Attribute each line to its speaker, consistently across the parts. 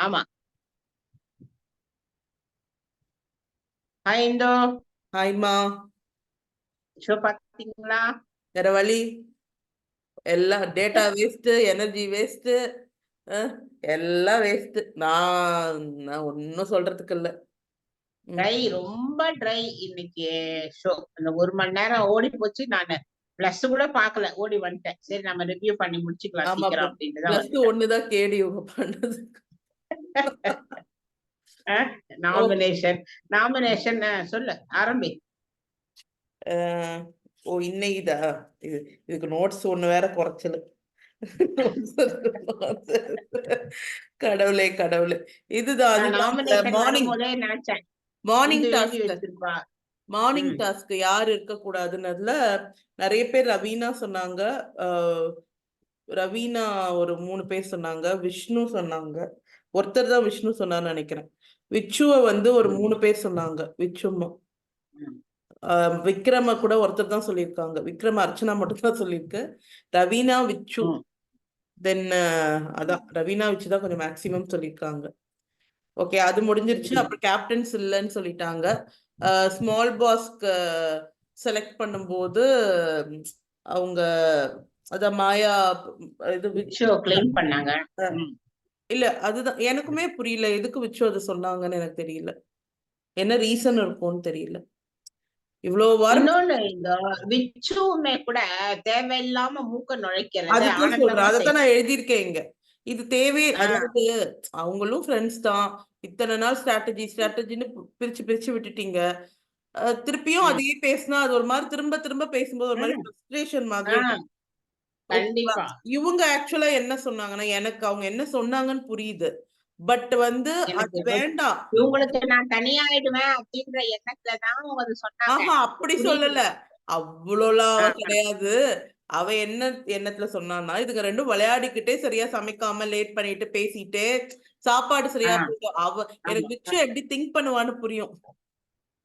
Speaker 1: ஆமா. ஹாய் இந்தோ.
Speaker 2: ஹாய்மா.
Speaker 1: ஷோ பாத்தீங்களா?
Speaker 2: வேற வழி. எல்லாம் டேட்டா வேஸ்ட், எனர்ஜி வேஸ்ட், எல்லாம் வேஸ்ட். நான் ஒன்னும் சொல்றதுக்கு இல்ல.
Speaker 1: ட்ரை, ரொம்ப ட்ரை இன்னைக்கு ஷோ. அந்த 1 மணி நேரம் ஓடி போச்சு. நானு பிளஸ் கூட பாக்கல, ஓடி வந்துட்டேன். சரி நம்ம ரிவ்யூ பண்ணி முடிச்சுக்கலாம்
Speaker 2: ஆமா,
Speaker 1: சீக்கிரம் அப்படின்ட்டு தான்
Speaker 2: பிளஸ்
Speaker 1: வந்துட்டேன்.
Speaker 2: ஒண்ணுதான் கேடி இவங்க பண்ணது.
Speaker 1: நாமினேஷன் நாமினேஷன் சொல்லு, ஆரம்பி.
Speaker 2: ஓ இன்னைக்குதா? இதுக்கு நோட்ஸ் ஒண்ணு வேற குறைச்சலு. கடவுளே கடவுளே. இதுதான் அதுதான்
Speaker 1: நாமினேஷன்
Speaker 2: மார்னிங்
Speaker 1: வரும்போதே நினைச்சேன்
Speaker 2: மார்னிங்
Speaker 1: இந்து எழுதி
Speaker 2: டாஸ்க்.
Speaker 1: வச்சிருப்பா.
Speaker 2: மார்னிங் டாஸ்க் யாரு இருக்க கூடாதுன்னதுல நிறைய பேர் ரவீனா சொன்னாங்க. ரவீனா ஒரு 3 பேர் சொன்னாங்க. விஷ்ணு சொன்னாங்க. ஒருத்தர் தான் விஷ்ணு சொன்னான்னு நினைக்கிறேன். விச்சுவ வந்து ஒரு 3 பேர் சொன்னாங்க. விச்சுமா. விக்ரம கூட ஒருத்தர் தான் சொல்லியிருக்காங்க. விக்ரம அர்ச்சனா மட்டும் தான் சொல்லியிருக்கு. ரவீனா விச்சு தென் அதான் ரவீனா விச்சு தான் கொஞ்சம் மேக்சிமம் சொல்லியிருக்காங்க. ஓகே, அது முடிஞ்சிருச்சு. அப்புறம் கேப்டன்ஸ் இல்லைன்னு சொல்லிட்டாங்க. ஸ்மால் பாஸ்க்கு செலக்ட் பண்ணும்போது அவங்க அத மாயா இது
Speaker 1: கிளைம் பண்ணாங்க.
Speaker 2: இல்ல அதுதான் எனக்குமே புரியல, எதுக்கு விச்சு அதை சொன்னாங்கன்னு எனக்கு தெரியல. என்ன ரீசன் இருக்கும்னு தெரியல. இவ்வளவு வாரம்
Speaker 1: இன்னொன்னு, இந்த விச்சுமே கூட தேவையில்லாம மூக்க நுழைக்கிறது
Speaker 2: அதுதான் சொல்றேன்.
Speaker 1: ஆனந்தமா
Speaker 2: அதைத்தான் நான் எழுதியிருக்கேன் இங்க. இது தேவை. அதாவது அவங்களும் ஃப்ரெண்ட்ஸ் தான். இத்தனை நாள் ஸ்ட்ராட்டஜின்னு பிரிச்சு பிரிச்சு விட்டுட்டீங்க. திருப்பியும் அதையே பேசினா அது ஒரு மாதிரி திரும்ப திரும்ப பேசும்போது ஒரு மாதிரி ஃப்ரஸ்ட்ரேஷன் மாதிரி.
Speaker 1: கண்டிப்பா.
Speaker 2: இவங்க ஆக்சுவலா என்ன சொன்னாங்கன்னா, எனக்கு அவங்க என்ன சொன்னாங்கன்னு புரியுது. பட் வந்து அது வேண்டாம்.
Speaker 1: இவங்களுக்கு நான் தனியாயிடுவேன் அப்படின்ற எண்ணத்துலதான் அவங்க சொன்னாங்க.
Speaker 2: ஆஹா, அப்படி சொல்லல. அவ்வளோலாம் கிடையாது. அவ என்ன எண்ணத்துல சொன்னான்னா, இதுங்க ரெண்டும் விளையாடிக்கிட்டே சரியா சமைக்காம லேட் பண்ணிட்டு பேசிட்டு சாப்பாடு சரியா போயிடும். எனக்கு விச்சு எப்படி திங்க் பண்ணுவான்னு புரியும்.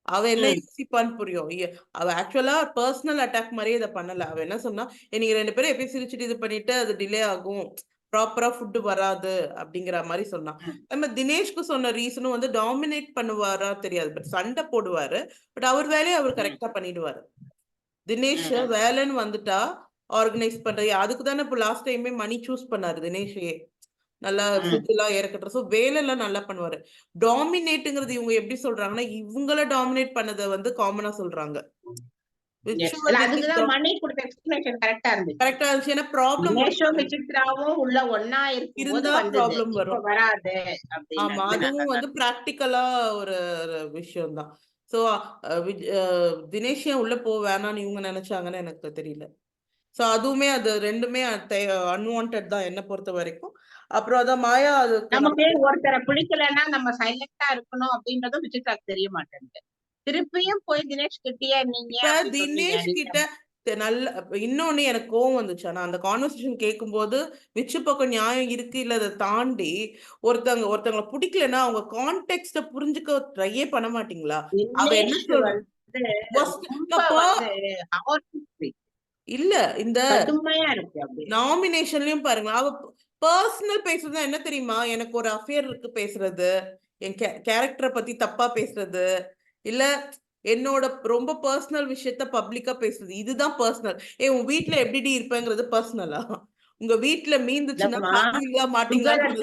Speaker 2: அவ என்ன யோசிப்பான்னு புரியும். அவ ஆக்சுவலா பர்சனல் அட்டாக் மாதிரியே இதை பண்ணல. அவ என்ன சொன்னா, நீங்க 2 பேரும் எப்படி சிரிச்சுட்டு இது பண்ணிட்டு அது டிலே ஆகும், ப்ராப்பரா ஃபுட்டு வராது அப்படிங்கிற மாதிரி சொன்னான். நம்ம தினேஷ்க்கு சொன்ன ரீசனும் வந்து டாமினேட் பண்ணுவாரா தெரியாது, பட் சண்டை போடுவாரு. பட் அவர் வேலையை அவர் கரெக்டா பண்ணிடுவாரு. தினேஷ் வேலைன்னு வந்துட்டா ஆர்கனைஸ் பண்றது அதுக்கு தானே. இப்போ லாஸ்ட் டைமே மணி சூஸ் பண்ணாரு தினேஷே. நல்லா ஃபுட் எல்லாம் ஏறக்கட்டுற. ஸோ வேலை எல்லாம் நல்லா பண்ணுவாரு. டாமினேட்டுங்கிறது இவங்க எப்படி சொல்றாங்கன்னா, இவங்கள டாமினேட் பண்ணதை வந்து காமனா சொல்றாங்க.
Speaker 1: அதுக்குதான் மணி கொடுத்த எக்ஸ்பிளனேஷன் கரெக்டா இருந்துச்சு.
Speaker 2: கரெக்டா இருந்துச்சு. ஏன்னா ப்ராப்ளம்
Speaker 1: விசித்ராவும் உள்ள ஒன்னா இருக்கும்போது
Speaker 2: ப்ராப்ளம் வரும்.
Speaker 1: வராது.
Speaker 2: ஆமா, அதுவும் வந்து பிராக்டிக்கலா ஒரு விஷயம் தான். சோ தினேஷ் உள்ள போ வேணாம்னு இவங்க நினைச்சாங்கன்னு எனக்கு தெரியல. சோ அதுவுமே அது ரெண்டுமே அன்வான்ட் தான் என்ன பொறுத்த வரைக்கும். அப்புறம் அதான் மாயா அது
Speaker 1: நமக்கு ஒருத்தரை பிடிக்கலன்னா நம்ம சைலண்டா இருக்கணும் அப்படின்றதும் விசித்ராக்கு தெரிய மாட்டேங்குது. திருப்பியும் போய் தினேஷ் கிட்டே நீங்க
Speaker 2: தினேஷ் கிட்ட நல்ல இன்னொன்னு எனக்கு கோவம் வந்துச்சு. ஆனா அந்த கான்வர்சேஷன் கேட்கும்போது விச்சு பக்கம் நியாயம் இருக்கு இல்ல, அதை தாண்டி ஒருத்தவங்களை பிடிக்கலன்னா அவங்க கான்டெக்ட புரிஞ்சுக்க ட்ரையே பண்ண மாட்டீங்களா? அவ என்ன சொல்ற இல்ல, இந்த நாமினேஷன்லயும் பாருங்க, அவ பர்சனல் பேசுறது என்ன தெரியுமா? எனக்கு ஒரு அஃபேர் இருக்கு பேசுறது, என் கேரக்டரை பத்தி தப்பா பேசுறது, இல்ல என்னோட ரொம்ப பர்சனல் விஷயத்த பப்ளிக்கா பேசுறது, இதுதான் பர்சனல். உன் வீட்டுல எப்படி இருப்பேங்கிறது பர்சனலா? உங்க வீட்டுல மீந்துச்சுன்னா மாட்டீங்களான்னு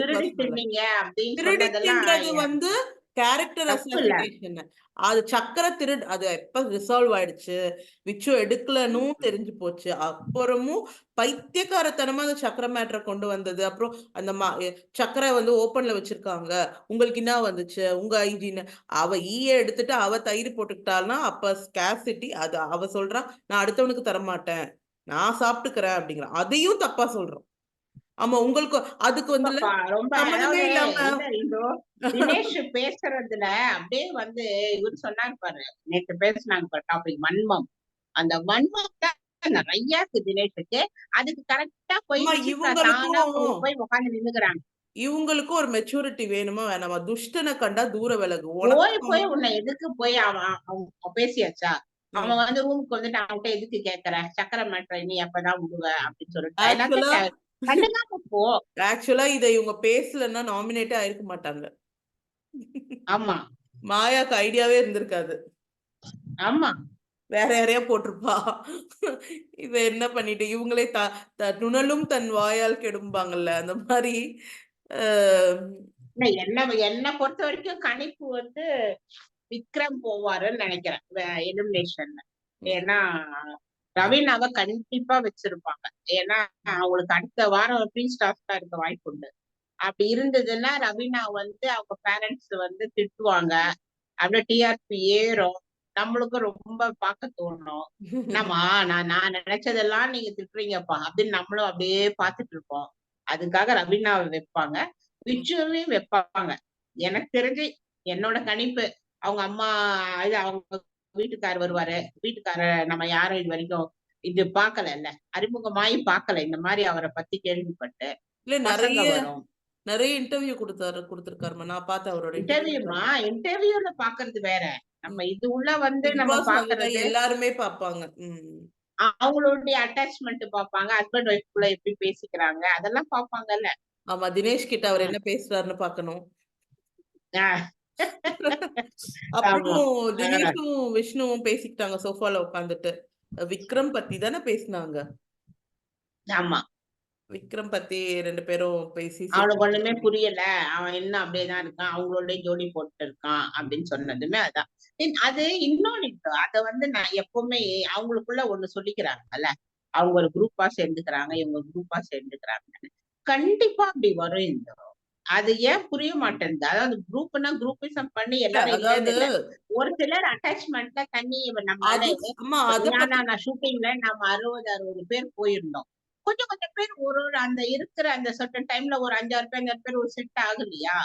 Speaker 2: திருடிங்கிறது வந்து கேரக்டர் அசாசினேஷன். அது சக்கரை திருடு. அது எப்ப ரிசால்வ் ஆயிடுச்சு, விச்சு எடுக்கலன்னு தெரிஞ்சு போச்சு. அப்புறமும் பைத்தியக்காரத்தனமா அந்த சக்கரை மேட்டரை கொண்டு வந்தது. அப்புறம் அந்த சக்கரை வந்து ஓப்பன்ல வச்சிருக்காங்க, உங்களுக்கு என்ன வந்துச்சு உங்க ஐஜின்னு. அவ எடுத்துட்டு அவ தயிர் போட்டுக்கிட்டாள்னா அப்ப ஸ்கேர்சிட்டி. அது அவ சொல்றா, நான் அடுத்தவனுக்கு தரமாட்டேன், நான் சாப்பிட்டுக்கிறேன் அப்படிங்கிறான். அதையும் தப்பா சொல்றோம். ஆமா, உங்களுக்கு அதுக்கு வந்து சம்மந்தமே இல்லாம
Speaker 1: தினேஷ் பேசுறதுல அப்படியே வந்து இவரு சொன்னாரு பாரு, நேற்று பேசினாங்க பாரு டாபிக் வன்மம். அந்த வன்மம் தான் நிறைய இருக்கு தினேஷுக்கு. அதுக்கு கரெக்டா போய் போய் உட்காந்து நின்னுக்கிறாங்க.
Speaker 2: இவங்களுக்கும் ஒரு மெச்சூரிட்டி வேணுமா வேணாமா? துஷ்டனை கண்டா தூர விலகு.
Speaker 1: போய் உன்னை எதுக்கு போய் அவன் பேசியாச்சா? அவன் வந்து ரூமுக்கு வந்துட்டு அவன்கிட்ட எதுக்கு கேக்குற சக்கரை மேட்ரை நீ எப்பதான் விடுவ அப்படின்னு சொல்லிட்டு கண்டுக்காம போ.
Speaker 2: ஆக்சுவலா இதை இவங்க பேசலன்னா நாமினேட்டே ஆயிருக்க மாட்டாங்க.
Speaker 1: ஆமா
Speaker 2: மாயாக்கு ஐடியாவே இருந்திருக்காது,
Speaker 1: ஆமா
Speaker 2: வேற யாரையா போட்டிருப்பா. இவ என்ன பண்ணிட்டு இவங்களே நுணலும் தன் வாயால் கெடும்பாங்கல்ல, அந்த மாதிரி.
Speaker 1: இல்ல, என்ன பொறுத்த வரைக்கும் கணிப்பு வந்து விக்ரம் போவாருன்னு நினைக்கிறேன் எலிமினேஷன்ல. ஏன்னா ரவீனாவை கண்டிப்பா வச்சிருப்பாங்க. ஏன்னா அவங்களுக்கு அடுத்த வாரம் ப்ரீ ஸ்டார்ஸ்டா இருக்க வாய்ப்பு உண்டு. அப்படி இருந்ததுன்னா ரவீனா வந்து அவங்க பேரண்ட்ஸ் வந்து திட்டுவாங்க, அப்படியே டிஆர்பி ஏறும், நம்மளுக்கும் ரொம்ப பார்க்க தோணும். நம்ம நான் நினைச்சதெல்லாம் நீங்க திட்டுறீங்கப்பா அப்படின்னு நம்மளும் அப்படியே பார்த்துட்டு இருப்போம். அதுக்காக ரவீனாவை வைப்பாங்க, விச்சுவையும் வைப்பாங்க. எனக்கு தெரிஞ்சு என்னோட கணிப்பு, அவங்க அம்மா இது அவங்க வீட்டுக்காரர் வருவாரு. வீட்டுக்காரர் நம்ம யாரும் இது வரைக்கும் இது பார்க்கல, அறிமுகமாயி பார்க்கல இந்த மாதிரி அவரை பத்தி கேள்விப்பட்டு.
Speaker 2: இல்ல,
Speaker 1: பசங்க வரும்.
Speaker 2: நிறைய இன்டர்வியூ கொடுத்திருக்காருமா, நான் பார்த்தேன் அவரோட
Speaker 1: இன்டர்வியூமா, இன்டர்வியூல பாக்குறது வேற, நம்ம இது உள்ள வந்து
Speaker 2: பிக்
Speaker 1: நம்ம
Speaker 2: பாஸ்
Speaker 1: பாக்குறது
Speaker 2: எல்லாருமே பாப்பாங்க.
Speaker 1: அவங்களுடைய அட்டாச்மெண்ட் பாப்பாங்க, ஹஸ்பண்ட் ஒய்ஃப்குள்ள எப்படி பேசிக்கிறாங்க அதெல்லாம் பாப்பாங்கல்ல.
Speaker 2: ஆமா, தினேஷ் கிட்ட அவர் என்ன பேசுறாருன்னு பாக்கணும்.
Speaker 1: ஆமா
Speaker 2: அப்புறம் தினேஷும் விஷ்ணுவும் பேசிக்கிட்டாங்க சோஃபால உட்காந்துட்டு. விக்ரம் பத்தி தானே பேசினாங்க.
Speaker 1: ஆமா,
Speaker 2: விக்ரம் பத்தி 2 பேரும் பேசி
Speaker 1: அவனுக்கு ஒண்ணுமே புரியல, அவன் என்ன அப்படியேதான் இருக்கான், அவங்களோட ஜோடி போட்டு இருக்கான் அப்படின்னு சொன்னதுமே அதான். அது இன்னொன்னு இருக்கு, அத வந்து நான் எப்பவுமே அவங்களுக்குள்ள ஒண்ணு சொல்லிக்கிறாங்கல்ல, அவங்க ஒரு குரூப்பா சேர்ந்துக்கிறாங்க, இவங்க குரூப்பா சேர்ந்துக்கிறாங்க, கண்டிப்பா அப்படி வரும். இந்த அது ஏன் புரிய மாட்டேங்குது? அதாவது குரூப்னா குரூப்பிசம் பண்ணி எல்லாரும் இல்லன்னு இல்ல. ஒரு சிலர் அட்டாச்மெண்ட்ல தண்ணி நான் ஷூட்டிங்ல நாம 60 பேர் போயிருந்தோம். கொஞ்சம் கொஞ்சம் பேர் ஒரு அந்த இருக்கிற அந்த சர்டன் டைம்ல ஒரு 5-6 பேர் ஒரு செட் ஆகலையா?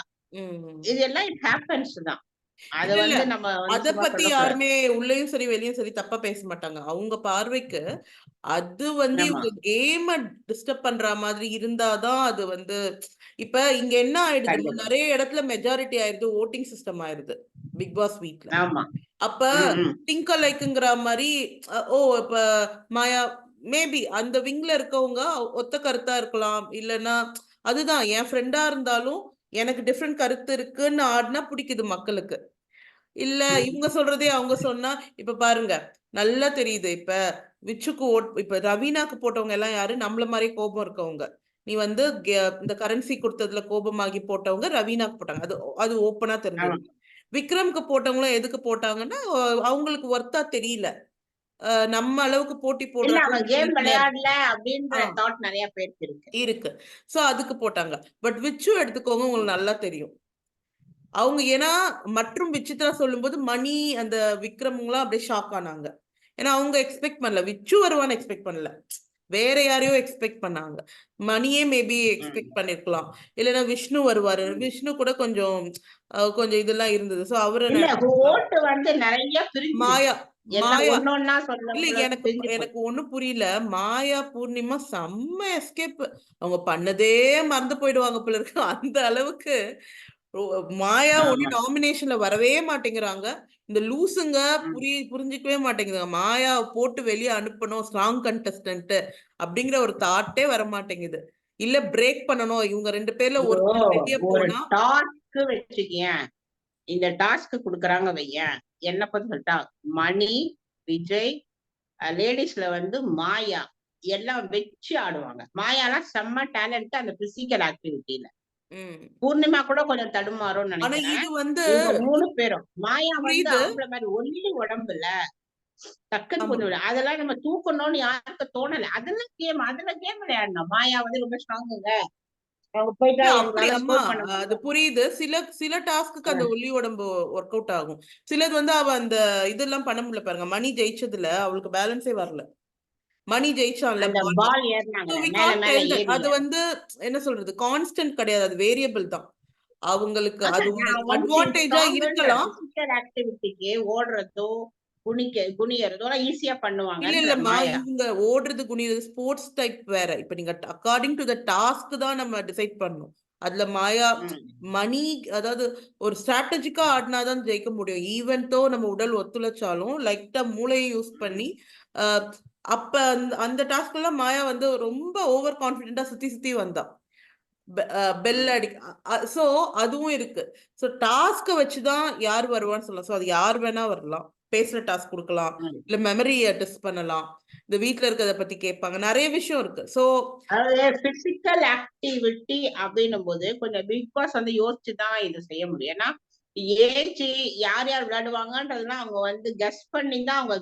Speaker 1: இதெல்லாம் இட் ஹேப்பன்ஸ் தான். அத வந்து நம்ம
Speaker 2: அத பத்தி யாருமே உள்ளேயும் சரி வெளியும் சரி தப்பா பேச மாட்டாங்க. அவங்க பார்வைக்கு அது வந்து இவங்க கேம டிஸ்டர்ப் பண்ற மாதிரி இருந்தாதான் அது வந்து. இப்ப இங்க என்ன ஆயிடுது, நிறைய இடத்துல மெஜாரிட்டி ஆயிருது, ஓட்டிங் சிஸ்டம் ஆயிருது பிக் பாஸ் வீட்ல. அப்ப திங்க் அலைக்குங்கிற மாதிரி ஓ இப்ப மாயா மேபி அந்த விங்ல இருக்கவங்க ஒத்த கருத்தா இருக்கலாம், இல்லைன்னா அதுதான் என் ஃப்ரெண்டா இருந்தாலும் எனக்கு டிஃப்ரெண்ட் கருத்து இருக்குன்னு ஆடினா பிடிக்குது மக்களுக்கு. இல்ல இவங்க சொல்றதே அவங்க சொன்னா, இப்ப பாருங்க நல்லா தெரியுது. இப்ப விச்சுக்கு இப்ப ரவீனாக்கு போட்டவங்க எல்லாம் யாரு, நம்மள மாதிரி கோபம் இருக்கவங்க. நீ வந்து இந்த கரன்சி கொடுத்ததுல கோபமாகி போட்டவங்க ரவீனாக்கு போட்டாங்க, அது அது ஓப்பனா தெரிஞ்சது. விக்ரம்க்கு போட்டவங்களும் எதுக்கு போட்டாங்கன்னா அவங்களுக்கு ஒர்த்தா தெரியல, நம்ம அளவுக்கு போட்டி இருக்கு, சோ அதுக்கு போட்டாங்க. பட் விச்சு எடுத்துக்கோங்க, உங்களுக்கு நல்லா தெரியும் அவங்க. ஏன்னா மற்றும் விசித்ரா சொல்லும்போது மணி அந்த விக்ரம்லாம் அப்படியே ஷாக் ஆனாங்க. ஏன்னா அவங்க எக்ஸ்பெக்ட் பண்ணல, விச்சு வருவான்னு எக்ஸ்பெக்ட் பண்ணல, வேற யாரையோ எக்ஸ்பெக்ட் பண்ணாங்க. மணியே மேபி எக்ஸ்பெக்ட் பண்ணிருக்கலாம், இல்லைன்னா விஷ்ணு வருவாரு, விஷ்ணு கூட கொஞ்சம் கொஞ்சம் இதெல்லாம் இருந்தது. சோ அவரு மாயா இல்ல, எனக்கு ஒண்ணும் புரியல. மாயா பூர்ணிமா செம்ம எஸ்கேப், அவங்க பண்ணதே மறந்து போயிடுவாங்க போல இருக்கு, அந்த அளவுக்கு. மாயா ஒண்ணு நாமினேஷன்ல வரவே மாட்டேங்கிறாங்க. இந்த லூசுங்க புரிஞ்சுக்கவே மாட்டேங்குதுங்க. மாயா போட்டு வெளியே அனுப்பணும் ஸ்ட்ராங் கண்டஸ்டன்ட் அப்படிங்கிற ஒரு தாட்டே வர மாட்டேங்குது. இல்ல பிரேக் பண்ணணும், இவங்க 2 பேர்ல ஒருத்தர் வெளியே போனா.
Speaker 1: டாஸ்க் வச்சுக்கேன், இந்த டாஸ்க் குடுக்கறாங்க வையன், என்ன பத்தி சொல்லிட்டா மணி, விஜய், லேடிஸ்ல வந்து மாயா எல்லாம் வச்சு ஆடுவாங்க. மாயாலாம் செம்ம டேலண்ட் அந்த பிசிக்கல் ஆக்டிவிட்டியில. பூர்ணிமா கூட கொஞ்சம் தடுமாறும் நினைக்கிறேன். இது வந்து 3 பேரும். மாயா வந்து ஆம்பளை மாதிரி ஒல்லி உடம்புல டக்குன்னு கொஞ்சம் அதெல்லாம் நம்ம தூக்கணும்னு யாருக்கு தோணல. அதெல்லாம் கேம் விளையாடணும். மாயா வந்து ரொம்ப ஸ்ட்ராங்குங்க,
Speaker 2: அது புரியுது. சில டாஸ்க்கு அந்த ஒல்லி உடம்பு ஒர்க் அவுட் ஆகும். சிலது வந்து அவ அந்த இதெல்லாம் பண்ண முடியல பாருங்க. மணி ஜெயிச்சதுல அவளுக்கு பேலன்ஸே வரல. மணி ஜெயிச்சான்ல, அது வந்து என்ன சொல்றது, கான்ஸ்டன்ட் கிடையாது, அது வேரியபிள் தான். அவங்களுக்கு அது ஒரு அட்வான்டேஜா இருக்கலாம்.
Speaker 1: ஆக்டிவிட்டிக்கு ஓடுறதோ குனியறதோ ஈஸியா பண்ணுவாங்க.
Speaker 2: இல்ல இல்லம்மா, இவங்க ஓடுறது குனியறது ஸ்போர்ட்ஸ் டைப் வேற. இப்ப நீங்க அக்கார்டிங் டு த டாஸ்க் தான் நம்ம டிசைட் பண்ணணும். அதுல மாயா மணி அதாவது ஒரு ஸ்ட்ராட்டஜிக்கா ஆடினாதான் ஜெயிக்க முடியும். ஈவன் தோ நம்ம உடல் ஒத்துழைச்சாலும் லைட்டா மூளையை யூஸ் பண்ணி அப்ப அந்த டாஸ்க் எல்லாம் மாயா வந்து ரொம்ப ஓவர் கான்பிடென்டா சுத்தி சுத்தி வந்தா. பெல் அடி சோ அதுவும் இருக்கு. சோ டாஸ்க வச்சுதான் யார் வருவான்னு சொல்லலாம். சோ அது யார் வேணா வரலாம். பேசுற டாஸ்க் கொடுக்கலாம், இல்ல மெமரியை டெஸ்ட் பண்ணலாம், இந்த வீட்ல இருக்கிறத பத்தி கேட்பாங்க, நிறைய விஷயம் இருக்கு. சோ
Speaker 1: அதாவது பிசிக்கல் ஆக்டிவிட்டி அப்படின்னும் போது கொஞ்சம் பிக் பாஸ் வந்து யோசிச்சுதான் இது செய்ய முடியும். ஏன்னா ஏஜி யார் யார் விளையாடுவாங்கன்றதுலாம் அவங்க வந்து கெஸ் பண்ணி தான் அவங்க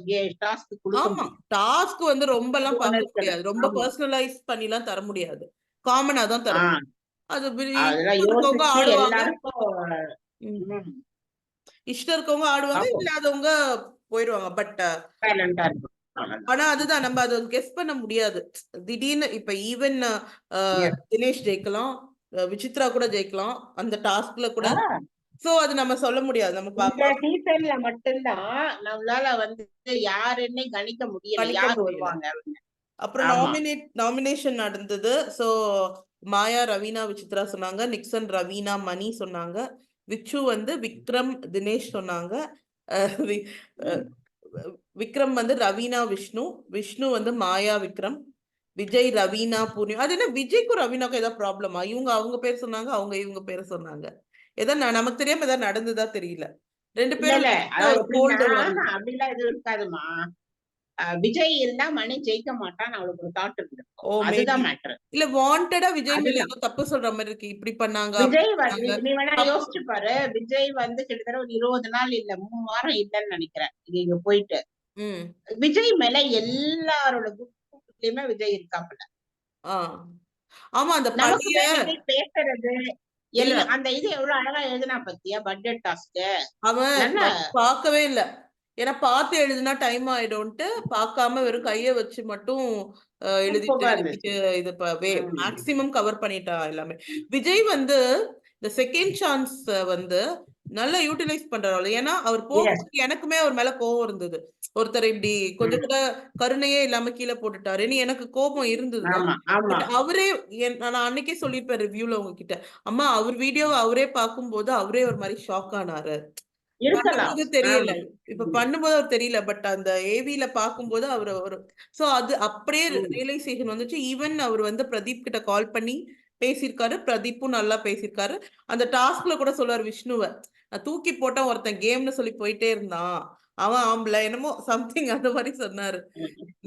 Speaker 1: டாஸ்க் கொடுக்க
Speaker 2: ஆமா,
Speaker 1: முடியும்.
Speaker 2: டாஸ்க் வந்து ரொம்ப எல்லாம்
Speaker 1: இது ஒண்ணு
Speaker 2: பார்க்க
Speaker 1: இருக்குல்ல.
Speaker 2: முடியாது. ரொம்ப
Speaker 1: ஆமா.
Speaker 2: பர்சனலைஸ் பண்ணி எல்லாம் தர முடியாது. காமனா தான் தர முடியும். அது
Speaker 1: அதெல்லாம்
Speaker 2: இஷ்டம் இருக்கவங்க
Speaker 1: யோசிச்சு
Speaker 2: ஆடுவாங்க.
Speaker 1: எல்லாருக்கும்
Speaker 2: இஷ்டம் இருக்கவங்க ஆடுவாங்க,
Speaker 1: பார்ப்போம்.
Speaker 2: இல்லாதவங்க போயிடுவாங்க. பட்
Speaker 1: சைலண்டா இருக்கும். அவ்வளவுதான்.
Speaker 2: ஆனா அதுதான் நம்ம அதை கெஸ் பண்ண முடியாது. திடீர்னு இப்ப ஈவன்
Speaker 1: Yes.
Speaker 2: தினேஷ் ஜெயிக்கலாம், விசித்ரா கூட ஜெயிக்கலாம் அந்த டாஸ்க்ல கூட.
Speaker 1: ஆ,
Speaker 2: சோ அது நம்ம சொல்ல முடியாது. நம்ம
Speaker 1: இந்த
Speaker 2: பார்க்கலாம்,
Speaker 1: சீசன்ல மட்டும்தான் நம்மளால வந்து யாருன்னே கணிக்க முடியல,
Speaker 2: கணிக்க
Speaker 1: யார்
Speaker 2: முடியல.
Speaker 1: வருவாங்க.
Speaker 2: அப்புறம்
Speaker 1: ஆமா.
Speaker 2: நாமினேஷன் நடந்தது. சோ மாயா, ரவீனா, விசித்ரா சொன்னாங்க. நிக்சன், ரவீனா, மணி சொன்னாங்க. விச்சு வந்து விக்ரம், தினேஷ் சொன்னாங்க. அஹ் வி- அஹ் விக்ரம் வந்து ரவீனா, விஷ்ணு. விஷ்ணு வந்து மாயா, விக்ரம். விஜய், ரவீனா, பூர்ணிமா. அது என்ன விஜய்க்கும் ரவீனாக்கும் ஏதாவது ப்ராப்ளமா? இவங்க அவங்க பேர் சொன்னாங்க, அவங்க இவங்க பேர் சொன்னாங்க. நமக்கு தெரியாம ஏதாவது நடந்ததா தெரியல. ரெண்டு
Speaker 1: இல்ல இல்ல,
Speaker 2: பேரும்
Speaker 1: அதாவது
Speaker 2: ஒரு
Speaker 1: எப்படின்னா
Speaker 2: கோல்டு வருது.
Speaker 1: அப்படிலாம் எதுவும் இருக்காதுமா. விஜய் இருந்தா மணி ஜெயிக்க மாட்டான்னு அவளுக்கு ஒரு தாட் இருந்திருக்கும்.
Speaker 2: ஓ மேபி.
Speaker 1: அதுதான் மேட்டர்.
Speaker 2: இல்ல வாண்டடா விஜய் மேல
Speaker 1: அதுதான்
Speaker 2: ஏதோ தப்பு சொல்ற மாதிரி இருக்கு. இப்படி பண்ணாங்க, அப்படி
Speaker 1: விஜய் வந்து
Speaker 2: பண்ணாங்க.
Speaker 1: நீ வேணா
Speaker 2: தப்பு.
Speaker 1: யோசிச்சு பாரு. விஜய் வந்து கிட்டத்தட்ட ஒரு 20 நாள் இல்ல 3 வாரம் இல்லைன்னு நினைக்கிறேன் இங்க போயிட்டு.
Speaker 2: ம்.
Speaker 1: விஜய் மேல எல்லாரோட குரூப்லயுமே விஜய் இருக்காப்புல.
Speaker 2: ஆ. ஆமா, அந்த பழைய
Speaker 1: நமக்குமே விஜய் பேசுறது
Speaker 2: இல்ல
Speaker 1: அந்த இது எவ்வளவு அழகா எழுதுனா பத்தியா பட்ஜெட் டாஸ்க்.
Speaker 2: அவன்
Speaker 1: நல்லா
Speaker 2: பார்க்கவே இல்ல. ஏன்னா பார்த்து எழுதுனா டைம் ஆயிடும்ட்டு பார்க்காம வெறும் கைய வச்சு மட்டும் எழுதிட்டு
Speaker 1: சூப்பரா இருந்துச்சு.
Speaker 2: எழுதிட்டு இது மேக்சிமம் கவர் பண்ணிட்டா எல்லாமே. விஜய் வந்து இந்த செகண்ட் சான்ஸ் வந்து நல்லா யூட்டிலைஸ் பண்றாரு. ஏன்னா அவர்
Speaker 1: Yes.
Speaker 2: போகும்போது எனக்குமே அவர் மேல கோவம் இருந்தது. ஒருத்தர் இப்படி கொஞ்சம் கூட கருணையே இல்லாம கீழே போட்டுட்டாருன்னு எனக்கு கோபம் இருந்ததுதான்.
Speaker 1: ஆமா ஆமா.
Speaker 2: பட் அவரே நான் அன்னைக்கே சொல்லியிருப்பேன் ரிவ்யூல உங்ககிட்ட. அம்மா அவர் வீடியோவை அவரே பார்க்கும்போது அவரே ஒரு மாதிரி ஷாக் ஆனாரு.
Speaker 1: இருக்கலாம்.
Speaker 2: பண்ணும்போது தெரியல.
Speaker 1: ஆமா.
Speaker 2: இப்ப பண்ணும்போது அவர் தெரியல. பட் அந்த ஏவில பார்க்கும்போது அவர் ஒரு சோ அது அப்படியே ரியலைசேஷன் வந்துச்சு. ஈவன் அவர் வந்து பிரதீப் கிட்ட கால் பண்ணி பேசியிருக்காரு. பிரதீப்பும் நல்லா பேசியிருக்காரு. அந்த டாஸ்க்ல கூட சொல்லுவார் விஷ்ணுவ, நான் தூக்கி போட்ட ஒருத்தன் கேம்னு சொல்லி போயிட்டே இருந்தான், அவன் ஆம்பளை என்னமோ சம்திங் அந்த மாதிரி சொன்னாரு.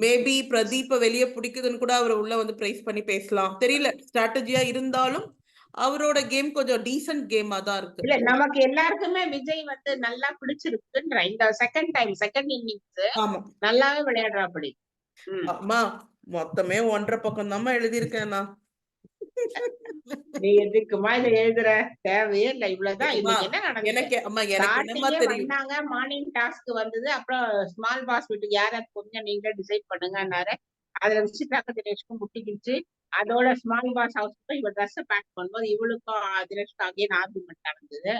Speaker 2: மேபி பிரதீப்ப வெளியே பிடிக்குதுன்னு கூட அவர் உள்ள வந்து பிரைஸ் பண்ணி பேசலாம், தெரியல. ஸ்ட்ராட்டஜியா இருந்தாலும் அவரோட கேம் கொஞ்சம் டீசன்ட் கேமா தான் இருக்கு.
Speaker 1: இல்ல நமக்கு எல்லாருக்குமே விஜய் வந்து நல்லா பிடிச்சிருக்குன்ற இந்த செகண்ட் இன்னிங்ஸ்
Speaker 2: ஆமா,
Speaker 1: நல்லாவே விளையாடுறாப்படி.
Speaker 2: அம்மா மொத்தமே 1.5 பக்கம் தான் எழுதியிருக்கேன் நான்.
Speaker 1: நீ எதுக்குமா இதை எழுதுற? தேவையே இல்ல. இவ்வளவுதான்.
Speaker 2: அம்மா,
Speaker 1: இன்னைக்கு என்ன நடந்தது?
Speaker 2: எனக்கு என்னமா
Speaker 1: ஸ்டார்டிங்கே
Speaker 2: தெரியும்.
Speaker 1: வந்தாங்க, மார்னிங் டாஸ்க் வந்தது. அப்புறம் ஸ்மால் பாஸ் வீட்டுக்கு யார் யார் கொஞ்சம் நீங்களே டிசைட் பண்ணுங்கன்னாரு. அதுல விசித்ராக்கு தினேஷ்க்கும் முட்டிக்கிச்சு. அதோட ஸ்மால் பாஸ் ஹவுஸ்க்கு இவ ட்ரெஸ் பேக் பண்ணும்போது இவளுக்கும் தினேஷ்க்கு அகைன் ஆர்குமெண்ட் நடந்தது.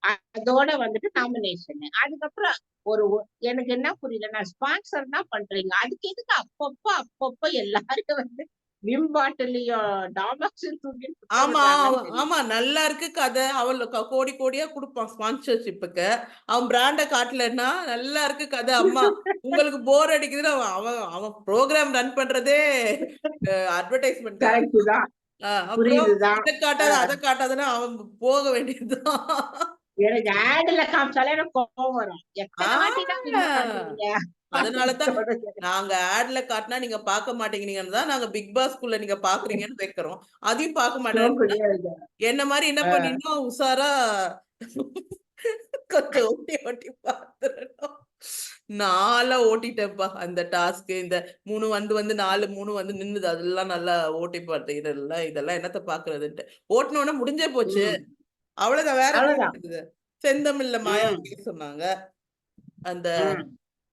Speaker 1: அதோட வந்துட்டு நாமினேஷன். அதுக்கப்புறம் எனக்கு என்ன புரியல, ஸ்பான்சர் தான் பண்றீங்க, அதுக்கு எதுக்கு அப்பப்ப எல்லாருக்கும் வந்து விம் பாட்டிலையும் டாபாக்ஸும் தூக்கிட்டு
Speaker 2: ஆமா
Speaker 1: விடுறாங்கன்னு தெரியல.
Speaker 2: ஆமா, நல்லா இருக்கு கதை. அவள் கோடி கோடியா கொடுப்பான் ஸ்பான்சர்ஷிப்புக்கு. அவன் பிராண்ட காட்டலன்னா நல்லா இருக்கு கதை. அம்மா உங்களுக்கு போர் அடிக்குதுன்னு அவன் அவன் அவன் ப்ரோக்ராம் ரன் பண்றதே அட்வர்டைஸ்மெண்ட்.
Speaker 1: கரெக்ட் தான்.
Speaker 2: அப்புறம்
Speaker 1: புரியுதுதான்.
Speaker 2: இதை காட்டாத அதை காட்டாதுன்னா அவன் போக வேண்டியதுதான்.
Speaker 1: எனக்கு ஆடுல காமிச்சாலே எனக்கு கோவம் வரும். எத்தனை வாட்டி தான் win பண்ணுவீங்க?
Speaker 2: அதனாலதான் நாங்க ஆட்ல காட்டினா நீங்க பார்க்க மாட்டேங்கிறீங்கன்னு தான் நாங்க பிக் பாஸ்குள்ள நீங்க பாக்குறீங்கன்னு வைக்கிறோம். அதையும் பார்க்க மாட்டேன். என்ன மாதிரி என்ன பண்ணிடணும், உஷாரா கொஞ்சம் ஓட்டி ஓட்டி பார்த்துடணும். நான்லாம் ஓட்டிட்டேன்ப்பா அந்த டாஸ்க். இந்த 3 வந்து 4 3 வந்து நின்னுது, அதெல்லாம் நல்லா ஓட்டி பார்த்தேன். இதெல்லாம் என்னத்த பாக்குறதுன்ட்டு ஓட்டினோட முடிஞ்சே போச்சு. அவ்வளவுதான், வேற என்ன
Speaker 1: அவ்வளவுதான்.
Speaker 2: இருக்குது. செந்தமிழ்ல மாயா பேச சொன்னாங்க. அந்த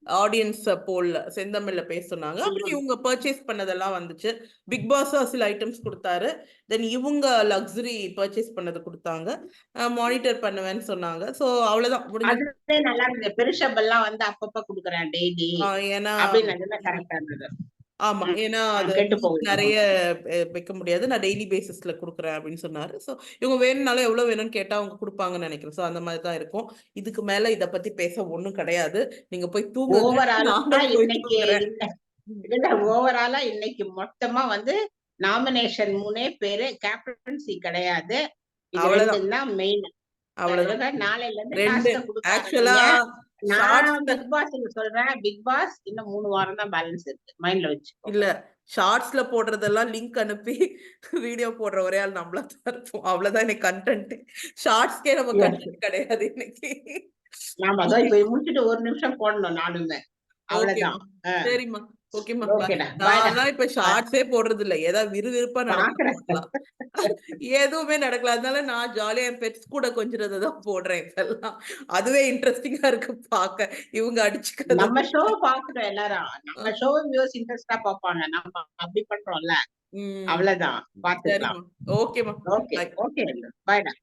Speaker 2: ஆடியன்ஸ் போல்ல செந்தமிழ்ல பேச சொன்னாங்க. அப்புறம் இவங்க பர்ச்சேஸ் பண்ணதெல்லாம் வந்துச்சு. பிக் பாஸ் சில ஐட்டம்ஸ் கொடுத்தாரு. தென் இவங்க லக்ஸுரி பர்ச்சேஸ் பண்ணது கொடுத்தாங்க. மானிட்டர் பண்ணுவேன்னு சொன்னாங்க. சோ அவ்வளவுதான் முடிஞ்சது.
Speaker 1: அதுவே நல்லா இருந்தது. பெருஷபெல்லாம் வந்து அப்பப்ப குடுக்குறேன் டெய்லி
Speaker 2: ஏன்னா
Speaker 1: அப்படின்னு கரெக்டா இருந்தது.
Speaker 2: ஆமா, ஏன்னா அது
Speaker 1: கெட்டு போகுது.
Speaker 2: நிறைய வைக்க முடியாது, நான் டெய்லி பேசிஸ்ல கொடுக்குறேன் அப்படின்னு சொன்னாரு. சோ இவங்க வேணும்னாலும் எவ்வளவு வேணும்னு கேட்டா அவங்க கொடுப்பாங்கன்னு நினைக்கிறேன். சோ அந்த மாதிரி தான் இருக்கும். இதுக்கு மேல இத பத்தி பேச ஒண்ணும் கிடையாது. நீங்க போய் தூங்குங்க.
Speaker 1: ஓவராலா
Speaker 2: நானும் போய்
Speaker 1: இன்னைக்கு
Speaker 2: தூங்குறேன்.
Speaker 1: இதுல ஓவராலா இன்னைக்கு மொத்தமா வந்து நாமினேஷன் 3 பேரு, கேப்டன்சி கிடையாது. இது
Speaker 2: அவ்வளவுதான்
Speaker 1: 2 தான் மெயின்.
Speaker 2: அவ்வளவுதான்
Speaker 1: நாளையில இருந்து
Speaker 2: 2
Speaker 1: டாஸ்க குடுக்க
Speaker 2: ஆக்சுவலா
Speaker 1: ஆரம்பிங்க. நான்
Speaker 2: ஷார்ட்ஸ்ல
Speaker 1: பிக் பாஸ் சொல்றேன், பிக் பாஸ் இன்னும் 3 வாரம் தான் பேலன்ஸ் இருக்கு. மைண்ட்ல வச்சுக்கோ.
Speaker 2: இல்ல ஷார்ட்ஸ்ல போடுறதெல்லாம் லிங்க் அனுப்பி வீடியோ போடுற ஒரே ஆள் நம்மளா தான் இருப்போம். அவ்வளவுதான் இன்னைக்கு கண்டென்ட். ஷார்ட்ஸ்க்கே நம்ம
Speaker 1: Yes.
Speaker 2: கண்டென்ட் கிடையாது இன்னைக்கு.
Speaker 1: நாம அதான் இப்ப முடிச்சுட்டு 1 நிமிஷம் போடணும் நானுமே.
Speaker 2: ஓகேம்மா
Speaker 1: அவ்வளவுதான்.
Speaker 2: சரிம்மா ஓகேம்மா
Speaker 1: ஓகேடா. பாய்டா.
Speaker 2: நான் இப்ப ஷார்ட்ஸே போடுறது இல்ல ஏதாவது விறுவிறுப்பா
Speaker 1: பாக்குறேன்.
Speaker 2: நடக்கலாம் எதுவுமே நடக்கல அதனால நான் ஜாலியா என் பெட்ஸ் கூட கொஞ்சிறதை தான் போடுறேன் இப்பெல்லாம். அதுவே இன்ட்ரெஸ்டிங்கா இருக்கு பாக்க இவங்க அடிச்சுக்கிறது.
Speaker 1: நம்ம ஷோ பாக்குறோம் எல்லாரும். நம்ம ஷோ வியூஸ் இன்ட்ரெஸ்டா பாப்பாங்க. நம்ம அப்படி பண்றோம்ல. அவ்வளவுதான். பாத்துக்கலாம்.
Speaker 2: சரிம்மா ஓகேம்மா
Speaker 1: ஓகே. ஓகே. பாய்டா.